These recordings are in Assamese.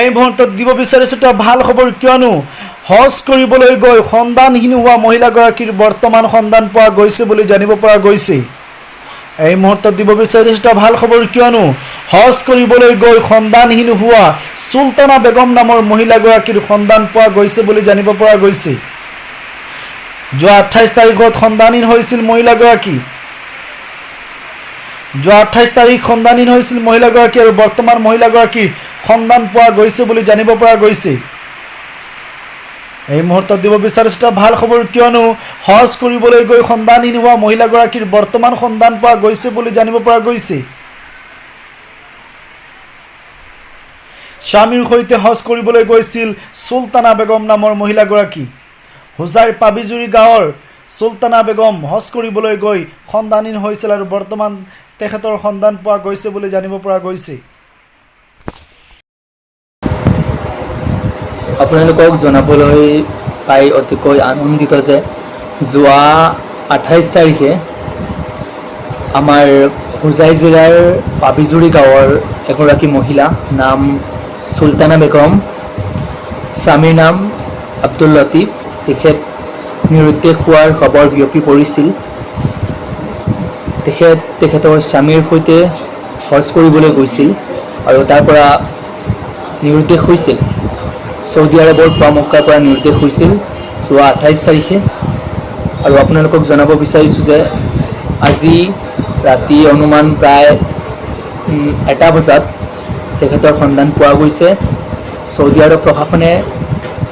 এই মুহূৰ্তত দিব বিচাৰিছোঁ এটা ভাল খবৰ, কিয়নো হজ কৰিবলৈ গৈ সন্তানহীন হোৱা মহিলাগৰাকীৰ বৰ্তমান সন্তান পোৱা গৈছে বুলি জানিব পৰা গৈছে। এই মুহূৰ্তত দিব বিচাৰিছোঁ এটা ভাল খবৰ, কিয়নো হজ কৰিবলৈ গৈ সন্তানহীন হোৱা চুলতানা বেগম নামৰ মহিলাগৰাকীৰ সন্তান পোৱা গৈছে বুলি জানিব পৰা গৈছে। যোৱা 28 তাৰিখত সন্তানহীন হৈছিল মহিলাগৰাকী। যোৱা 28 তাৰিখ সন্তানহীন হৈছিল মহিলাগৰাকী আৰু বৰ্তমান মহিলাগৰাকীৰ সন্তান পোৱা গৈছে বুলি জানিব পৰা গৈছে। এই মুহূৰ্তত দিব বিচাৰিছোঁ এটা ভাল খবৰ, কিয়নো হজ কৰিবলৈ গৈ সন্তানহীন হোৱা মহিলাগৰাকীৰ বৰ্তমান সন্তান পোৱা গৈছে বুলি জানিব পৰা গৈছে। স্বামীৰ সৈতে হজ কৰিবলৈ গৈছিল চুলতানা বেগম নামৰ মহিলাগৰাকী। হোজাইৰ পাবিজুৰি গাঁৱৰ চুলতানা বেগম হজ কৰিবলৈ গৈ সন্তানহীন হৈছিল আৰু বৰ্তমান তেখেতৰ সন্তান পোৱা গৈছে বুলি জানিব পৰা গৈছে। আপোনালোকক জনাবলৈ পাই অতিকৈ আনন্দিত যে যোৱা 28 তাৰিখে আমাৰ হোজাই জিলাৰ পাবিজুৰি গাঁৱৰ এগৰাকী মহিলা, নাম চুলতানা বেগম, স্বামীৰ নাম আব্দুল লতিফ, তেখেত নিৰুদ্দেশ হোৱাৰ খবৰ বিয়পি পৰিছিল। তেখেতৰ স্বামীৰ সৈতে হজ কৰিবলৈ গৈছিল আৰু তাৰ পৰা নিৰুদ্দেশ হৈছিল। ছৌদি আৰবৰ পুৱা মক্কাৰ পৰা নিৰ্দেশ হৈছিল যোৱা 28 তাৰিখে। আৰু আপোনালোকক জনাব বিচাৰিছোঁ যে আজি ৰাতি অনুমান প্ৰায় 1টা বজাত তেখেতৰ সন্ধান পোৱা গৈছে। ছৌদি আৰব প্ৰশাসনে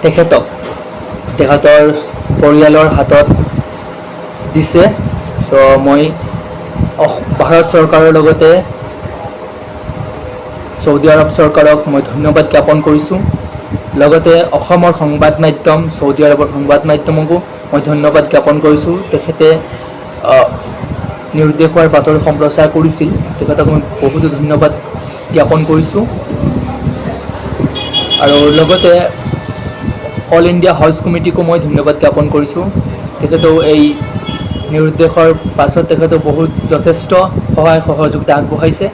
তেখেতৰ পৰিয়ালৰ হাতত দিছে। মই ভাৰত চৰকাৰৰ লগতে ছৌদি আৰব চৰকাৰক মই ধন্যবাদ জ্ঞাপন কৰিছোঁ। লগতে অসমৰ সংবাদ মাধ্যম, ছৌদি আৰবৰ সংবাদ মাধ্যমকো মই ধন্যবাদ জ্ঞাপন কৰিছোঁ। তেখেতে নিৰুদ্দেশ হোৱাৰ বাতৰি সম্প্ৰচাৰ কৰিছিল, তেখেতক মই বহুতো ধন্যবাদ জ্ঞাপন কৰিছোঁ। আৰু লগতে অল ইণ্ডিয়া হজ কমিটিকো মই ধন্যবাদ জ্ঞাপন কৰিছোঁ। তেখেতেও এই নিৰুদ্দেশৰ পাছত যথেষ্ট সহায় সহযোগিতা আগবঢ়াইছে।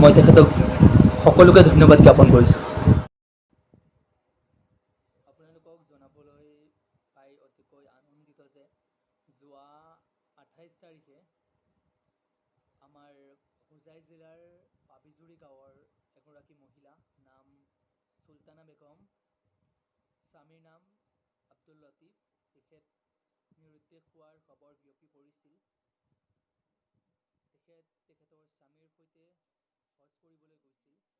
মই তেখেতক সকলোকে ধন্যবাদ জ্ঞাপন কৰিছোঁ। আপোনালোকক জনাবলৈ পাই অতিকৈ আনন্দিত যে যোৱা 28 তাৰিখে আমাৰ হোজাই জিলাৰ পাবিজুৰি গাঁৱৰ এগৰাকী মহিলা, নাম চুলতানা বেগম, স্বামীৰ নাম আব্দুল লতিফ, তেখেত নিৰুদ্দেশ হোৱাৰ খবৰ বিয়পি পৰিছিল। তেখেতৰ স্বামীৰ সৈতে হজ কৰিবলৈ গৈছিল।